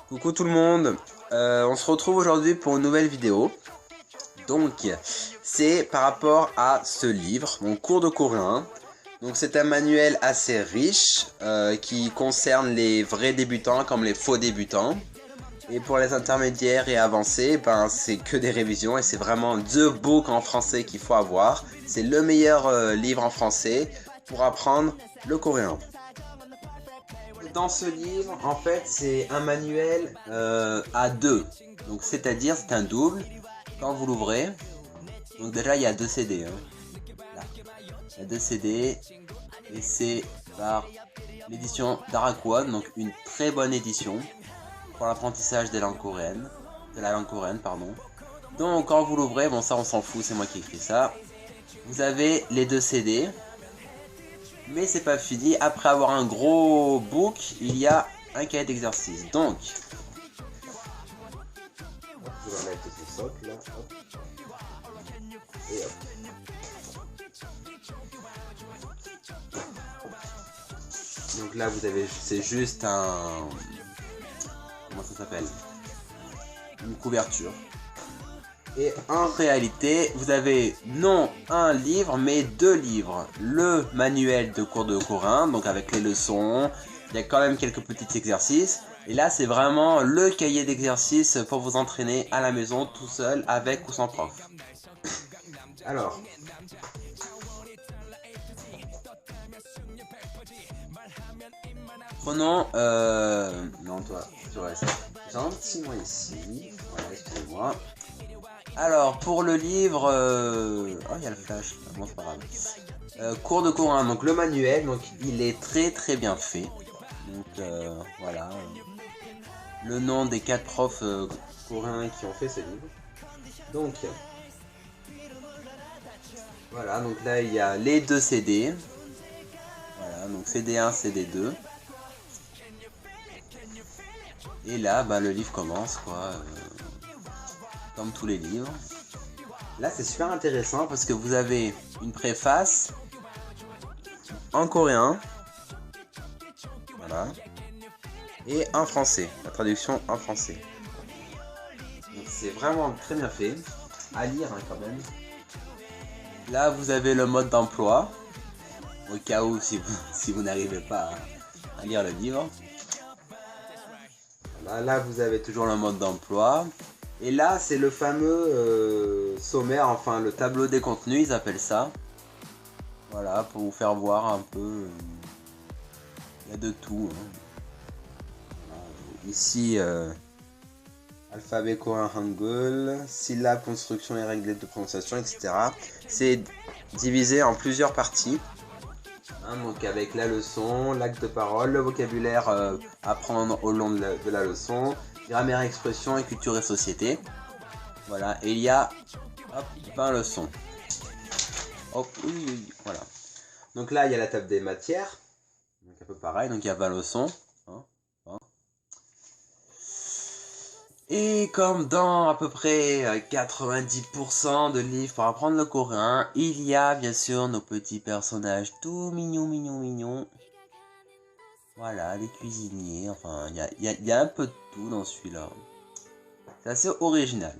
Coucou tout le monde, on se retrouve aujourd'hui pour une nouvelle vidéo. Donc, c'est par rapport à ce livre, mon cours de coréen. Donc c'est un manuel assez riche qui concerne les vrais débutants comme les faux débutants. Et pour les intermédiaires et avancés, ben c'est que des révisions et c'est vraiment the book en français qu'il faut avoir. C'est le meilleur livre en français pour apprendre le coréen. Dans ce livre, en fait, c'est un manuel à deux. Donc, c'est-à-dire, c'est un double. Quand vous l'ouvrez, donc déjà, il y a deux CD. Là. Il y a deux CD. Et c'est par l'édition d'Araquan. Donc, une très bonne édition pour l'apprentissage des langues coréennes. De la langue coréenne, pardon. Donc, quand vous l'ouvrez, bon, ça, on s'en fout, c'est moi qui ai écrit ça. Vous avez les deux CD. Mais c'est pas fini, après avoir un gros book, il y a un cahier d'exercice. Donc, je vais mettre ce socle là, hop. Et hop. Donc là vous avez, c'est juste un, comment ça s'appelle, une couverture. Et en réalité, vous avez non un livre, mais deux livres. Le manuel de cours de coréen, donc avec les leçons, il y a quand même quelques petits exercices. Et là, c'est vraiment le cahier d'exercices pour vous entraîner à la maison, tout seul, avec ou sans prof. Alors, prenons, non toi, tu restes gentiment ici. Voilà, excusez-moi. Alors, pour le livre... Oh, il y a le flash. Bon, c'est pas grave. Cours de coréen. Donc, le manuel, donc, il est très très bien fait. Donc, voilà. Le nom des 4 profs coréens qui ont fait ce livre. Donc, voilà. Donc là, il y a les deux CD. Voilà. Donc, CD1, CD2. Et là, bah, le livre commence, quoi. Comme tous les livres. Là, c'est super intéressant parce que vous avez une préface en coréen, voilà, et en français, la traduction en français. Donc c'est vraiment très bien fait, à lire hein, quand même. Là, vous avez le mode d'emploi, au cas où si vous n'arrivez pas à lire le livre. Là, vous avez toujours le mode d'emploi. Et là, c'est le fameux sommaire, enfin le tableau des contenus, ils appellent ça. Voilà, pour vous faire voir un peu. Il y a de tout. Hein. Ici, alphabet coréen Hangul, syllabes, construction et règles de prononciation, etc. C'est divisé en plusieurs parties. Hein, donc avec la leçon, l'acte de parole, le vocabulaire à prendre au long de la leçon, grammaire, expression, et culture et société. Voilà, et il y a hop, 20 leçons. Hop, oui, voilà. Donc là, il y a la table des matières. Donc un peu pareil, donc il y a 20 leçons. Hein, hein. Et comme dans à peu près 90% de livres pour apprendre le coréen, il y a bien sûr nos petits personnages tout mignons. Voilà, les cuisiniers, enfin, il y a un peu de tout dans celui-là. C'est assez original.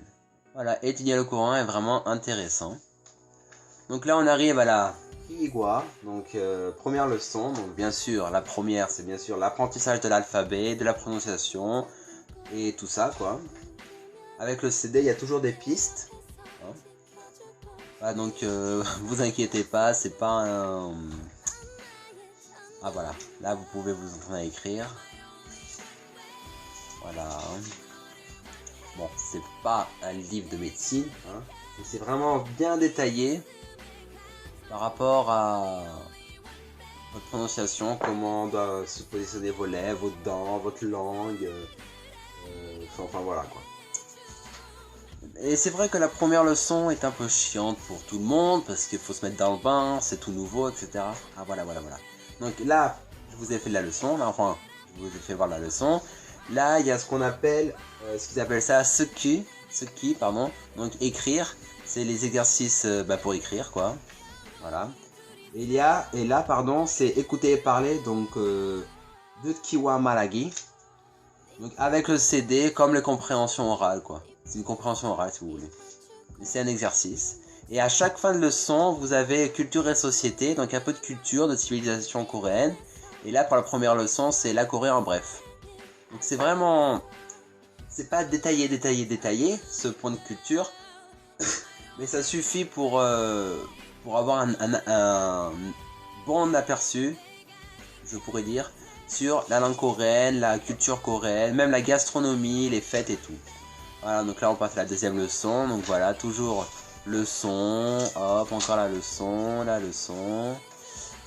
Voilà, étudier le coréen est vraiment intéressant. Donc là, on arrive à la Higwa, donc première leçon. Donc bien sûr, la première, c'est bien sûr l'apprentissage de l'alphabet, de la prononciation et tout ça, quoi. Avec le CD, il y a toujours des pistes. Hein. Ah, donc, vous inquiétez pas, c'est pas un... Ah voilà, là vous pouvez vous entraîner à écrire. Voilà. Bon, c'est pas un livre de médecine, hein, mais c'est vraiment bien détaillé par rapport à votre prononciation, comment doivent se positionner vos lèvres, vos dents, votre langue. Enfin voilà quoi. Et c'est vrai que la première leçon est un peu chiante pour tout le monde parce qu'il faut se mettre dans le bain, c'est tout nouveau, etc. Ah voilà. Donc là, je vous ai fait la leçon, là, enfin, je vous ai fait voir la leçon. Là, il y a ce qu'on appelle, ce qu'ils appellent ça, seki, pardon. Donc écrire, c'est les exercices pour écrire, quoi. Voilà. Et là, pardon, c'est écouter et parler, donc Dutkiwa Malagi. Donc avec le CD, comme les compréhensions orales, quoi. C'est une compréhension orale, si vous voulez. C'est un exercice. Et à chaque fin de leçon, vous avez culture et société, donc un peu de culture, de civilisation coréenne. Et là, pour la première leçon, c'est la Corée en bref. Donc c'est vraiment... C'est pas détaillé, ce point de culture. Mais ça suffit pour avoir un bon aperçu, je pourrais dire, sur la langue coréenne, la culture coréenne, même la gastronomie, les fêtes et tout. Voilà, donc là on passe à la deuxième leçon. Donc voilà, toujours leçon, hop, encore la leçon,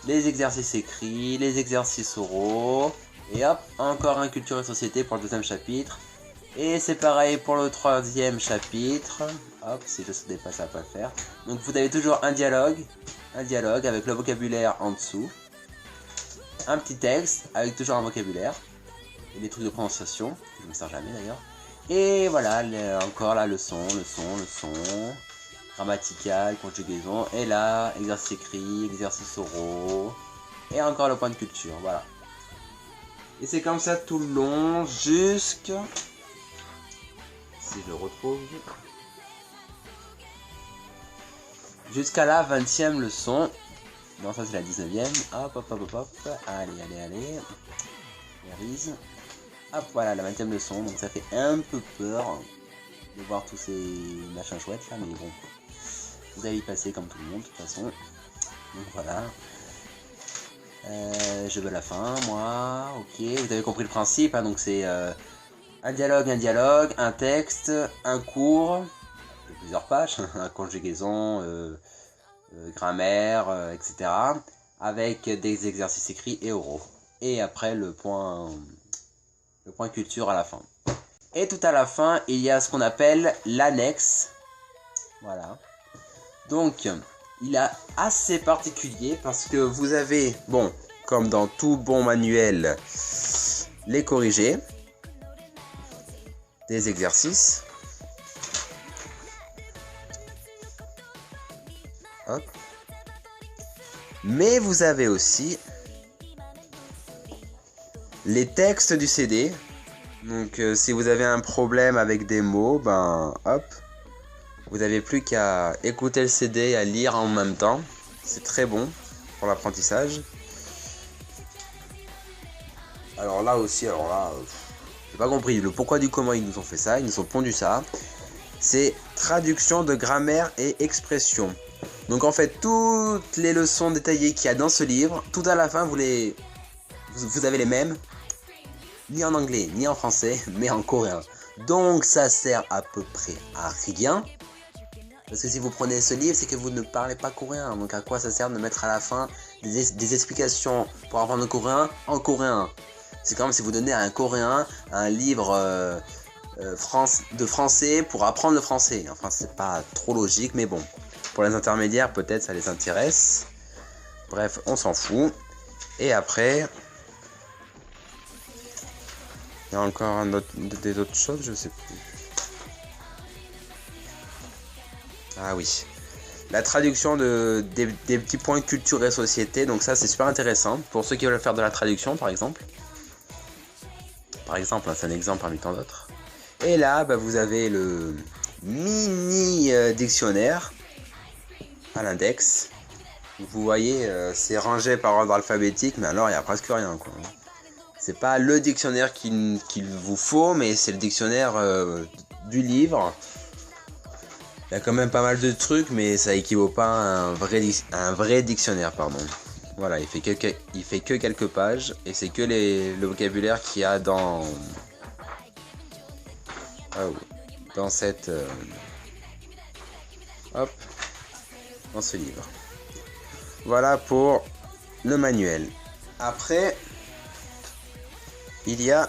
les exercices écrits, les exercices oraux, et hop, encore un culture et société pour le deuxième chapitre. Et c'est pareil pour le troisième chapitre. Hop, si je saute pas, ça va pas le faire. Donc vous avez toujours un dialogue avec le vocabulaire en dessous. Un petit texte avec toujours un vocabulaire. Et des trucs de prononciation, que je ne me sers jamais d'ailleurs. Et voilà, encore la leçon. Grammatical, conjugaison. Et là, exercice écrit, exercice oraux. Et encore le point de culture, voilà. Et c'est comme ça tout le long, jusqu'à... Si je le retrouve... Jusqu'à la 20e leçon. Non, ça c'est la 19e. Hop. Allez. Révise. Hop, voilà, la 20e leçon. Donc ça fait un peu peur de voir tous ces machins chouettes là, mais bon. Vous allez y passer comme tout le monde, de toute façon. Donc voilà. Je veux la fin, moi. Ok, vous avez compris le principe. Hein, donc c'est un dialogue, un texte, un cours. De plusieurs pages. Conjugaison, grammaire, etc. Avec des exercices écrits et oraux. Et après le point culture à la fin. Et tout à la fin, il y a ce qu'on appelle l'annexe. Voilà. Donc, il est assez particulier parce que vous avez, bon, comme dans tout bon manuel, les corrigés, des exercices. Hop. Mais vous avez aussi les textes du CD. Donc si vous avez un problème avec des mots, ben hop, vous n'avez plus qu'à écouter le CD et à lire en même temps. C'est très bon pour l'apprentissage. Alors là, j'ai pas compris le pourquoi du comment ils nous ont fait ça. Ils nous ont pondu ça. C'est traduction de grammaire et expression. Donc en fait, toutes les leçons détaillées qu'il y a dans ce livre, tout à la fin, vous avez les mêmes. Ni en anglais, ni en français, mais en coréen. Donc ça sert à peu près à rien. Parce que si vous prenez ce livre, c'est que vous ne parlez pas coréen. Donc à quoi ça sert de mettre à la fin des explications pour apprendre le coréen en coréen? C'est comme si vous donnez à un coréen un livre de français pour apprendre le français. Enfin, c'est pas trop logique, mais bon. Pour les intermédiaires, peut-être ça les intéresse. Bref, on s'en fout. Et après... Il y a encore des autres choses, je sais plus. Ah oui. La traduction des petits points culture et société. Donc ça, c'est super intéressant. Pour ceux qui veulent faire de la traduction, par exemple. Par exemple, hein, c'est un exemple parmi tant d'autres. Et là, bah, vous avez le mini dictionnaire à l'index. Vous voyez, c'est rangé par ordre alphabétique, mais alors il n'y a presque rien, quoi. C'est pas le dictionnaire qu'il vous faut, mais c'est le dictionnaire du livre. Il y a quand même pas mal de trucs, mais ça équivaut pas à un vrai dictionnaire, pardon. Voilà, il fait que quelques pages, et c'est que le vocabulaire qu'il y a dans cette dans ce livre. Voilà pour le manuel. Après, il y a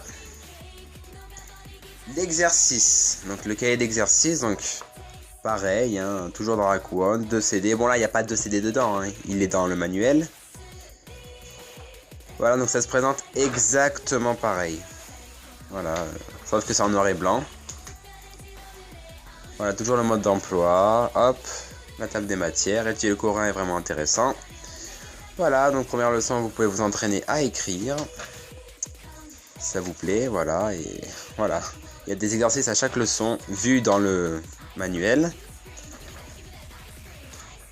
l'exercice. Donc le cahier d'exercice, donc pareil, hein, toujours dans Rakuen, 2 CD. Bon là, il n'y a pas de CD dedans, hein, il est dans le manuel. Voilà, donc ça se présente exactement pareil. Voilà, sauf que c'est en noir et blanc. Voilà, toujours le mode d'emploi. Hop, la table des matières. Étudier le coréen est vraiment intéressant. Voilà, donc première leçon, vous pouvez vous entraîner à écrire. si ça vous plaît, voilà, et voilà. Il y a des exercices à chaque leçon, vus dans le manuel.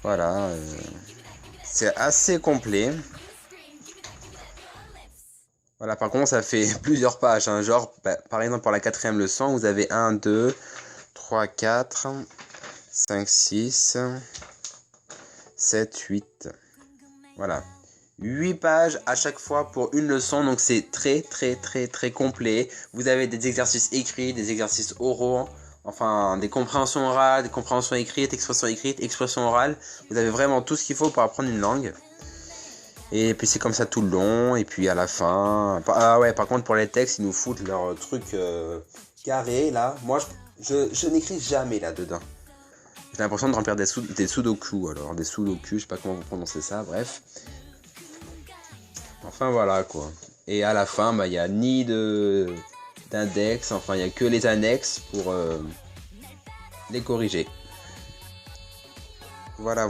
Voilà, c'est assez complet. Voilà, par contre, ça fait plusieurs pages, hein. Genre, par exemple, pour la 4e leçon, vous avez 1, 2, 3, 4, 5, 6, 7, 8. Voilà. 8 pages à chaque fois pour une leçon, donc c'est très complet. Vous avez des exercices écrits, des exercices oraux, enfin des compréhensions orales, des compréhensions écrites, expressions orales. Vous avez vraiment tout ce qu'il faut pour apprendre une langue. Et puis c'est comme ça tout le long, et puis à la fin... Ah ouais, par contre pour les textes, ils nous foutent leur truc carré là. Moi je n'écris jamais là-dedans. J'ai l'impression de remplir des sudoku, alors des sudoku, je sais pas comment vous prononcez ça, bref. Enfin voilà quoi. Et à la fin, il n'y a ni d'index, enfin il n'y a que les annexes pour les corriger. Voilà.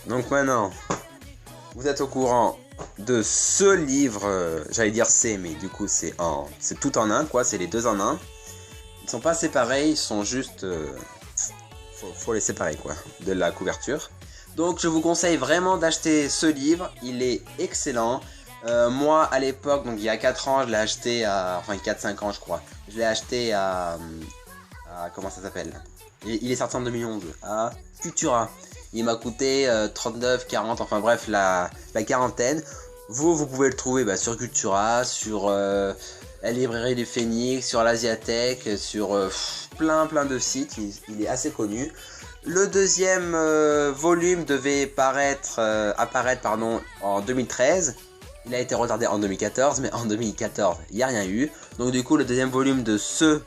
Donc maintenant, vous êtes au courant de ce livre, j'allais dire C, mais du coup c'est tout en un quoi, c'est les deux en un. Ils sont pas séparés, ils sont juste... faut les séparer quoi, de la couverture. Donc je vous conseille vraiment d'acheter ce livre, il est excellent. Moi à l'époque, donc il y a 4 ans, je l'ai acheté à... Enfin 4-5 ans je crois. Je l'ai acheté à comment ça s'appelle? Il est sorti en 2011, à Cultura. Il m'a coûté 39, 40, enfin bref, la quarantaine. Vous pouvez le trouver sur Cultura, sur la librairie du Phénix, sur l'Asiathèque, sur plein de sites, il est assez connu. Le deuxième volume devait apparaître en 2013. Il a été retardé en 2014, mais en 2014, il n'y a rien eu. Donc du coup, le deuxième volume de ce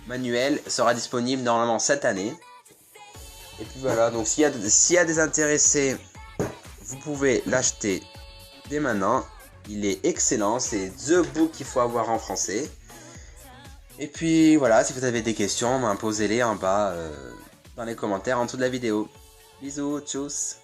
manuel sera disponible normalement cette année. Et puis voilà, donc s'il y a des intéressés, vous pouvez l'acheter dès maintenant. Il est excellent, c'est The Book qu'il faut avoir en français. Et puis voilà, si vous avez des questions, posez-les en bas dans les commentaires en dessous de la vidéo. Bisous, tchuss.